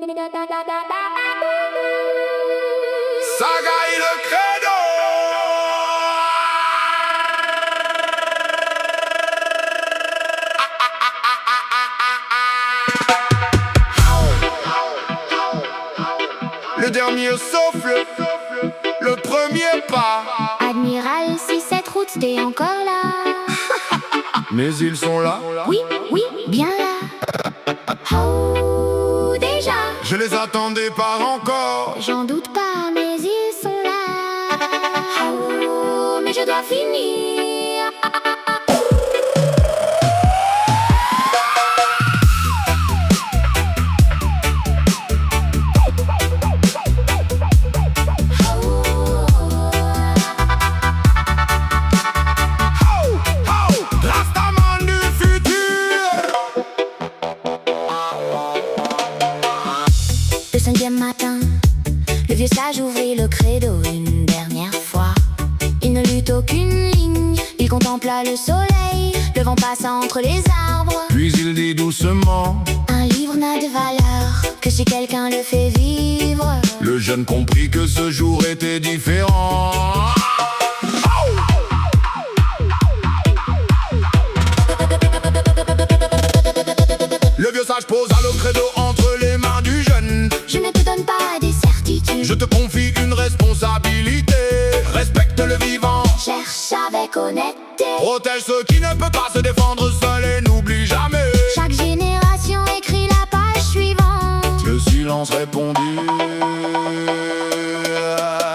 Saga et le credo. Le dernier souffle, le premier pas. Admiral, si cette route t'es encore là. Mais ils sont là. Oui, oui, bien là. Oh, déjà. Je les attendais pas encore. J'en doute pas, mais ils sont là. Oh, mais je dois finir. Le 5e matin, le vieux sage ouvrit le credo une dernière fois. Il ne lut aucune ligne, il contempla le soleil, le vent passa entre les arbres. Puis il dit doucement: un livre n'a de valeur que si quelqu'un le fait vivre. Le jeune comprit que ce jour était différent. Le vieux sage posa le credo entre les mains du jeune. Je ne te donne pas des certitudes, Je te confie une responsabilité. Respecte le vivant, cherche avec honnêteté. protège ceux qui ne peuvent pas se défendre seul et n'oublie jamais. Chaque génération écrit la page suivante. Le silence répondit.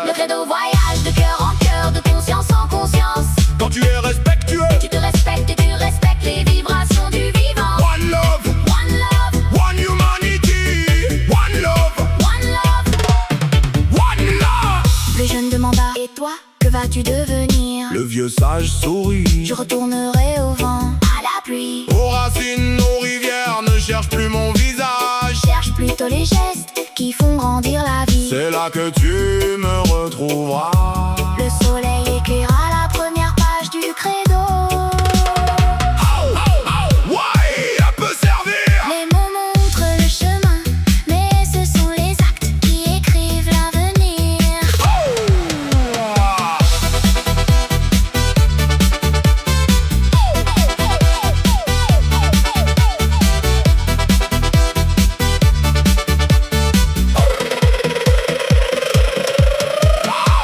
Le credo voyage de cœur en cœur, de conscience en conscience. Quand tu es respectueux, Tu te respectes et tu respectes les vibrations du vivant. one love, One love, one humanity. One love, one love. one love. Le jeune demanda: et toi, que vas-tu devenir? Le vieux sage sourit. Je retournerai au vent, à la pluie. Aux racines, aux rivières, ne cherche plus mon visage. Cherche plutôt les gestes qui font grandir la vie. C'est là que tu me retrouveras. Le soleil éclaira la première page du credo. Ouais, elle peut servir. Les mots montrent le chemin, mais ce sont les actes qui écrivent l'avenir.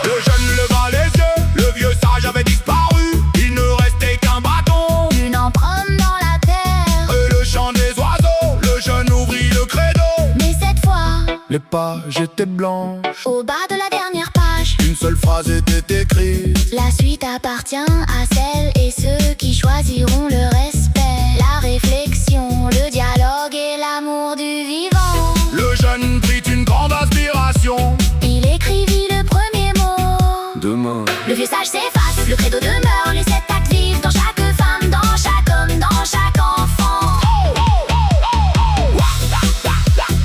Le jeune leva les yeux, le vieux sage avait disparu. Il ne restait qu'un bâton Une empreinte dans la terre. et le chant des oiseaux. Le jeune ouvrit le credo. Mais cette fois, Les pages étaient blanches. au bas de la dernière page, Une seule phrase était écrite. la suite appartient à celles et ceux qui choisiront le respect, la réflexion, le dialogue et l'amour du vivant. Le jeune prit une grande inspiration. Il écrivit le premier mot. Demain, Le vieux sage s'efface, le credo demeure. Les 7 actes vivent dans chaque femme, dans chaque homme, dans chaque enfant.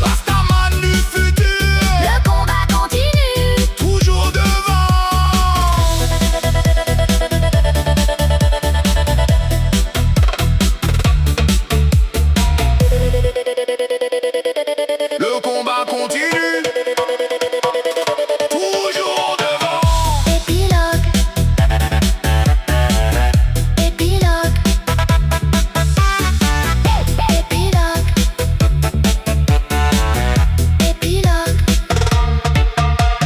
Rastaman du futur, Le combat continue. toujours devant. Le combat continue, toujours devant. Épilogue. Épilogue. Épilogue. Épilogue.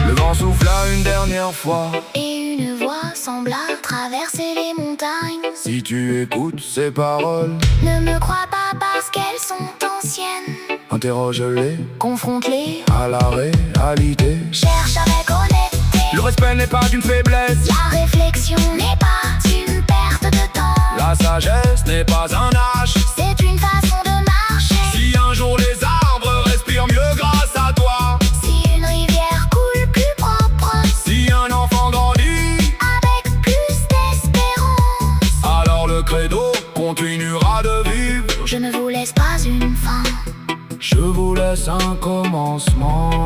Le vent souffla une dernière fois. Et une voix sembla traverser les montagnes. Si tu écoutes ces paroles, Ne me crois pas parce qu'elles sont anciennes. interroge-les Confronte-les, à la réalité. cherche avec honnêteté. Le respect n'est pas d'une faiblesse. La réflexion n'est pas une perte de temps. La sagesse n'est pas un âge. C'est une façon de marcher. Si un jour les arbres respirent mieux grâce à toi, Si une rivière coule plus propre, si un enfant grandit, avec plus d'espérance. alors le credo continuera de vivre. Je ne vous laisse pas une fin. Je vous laisse un commencement.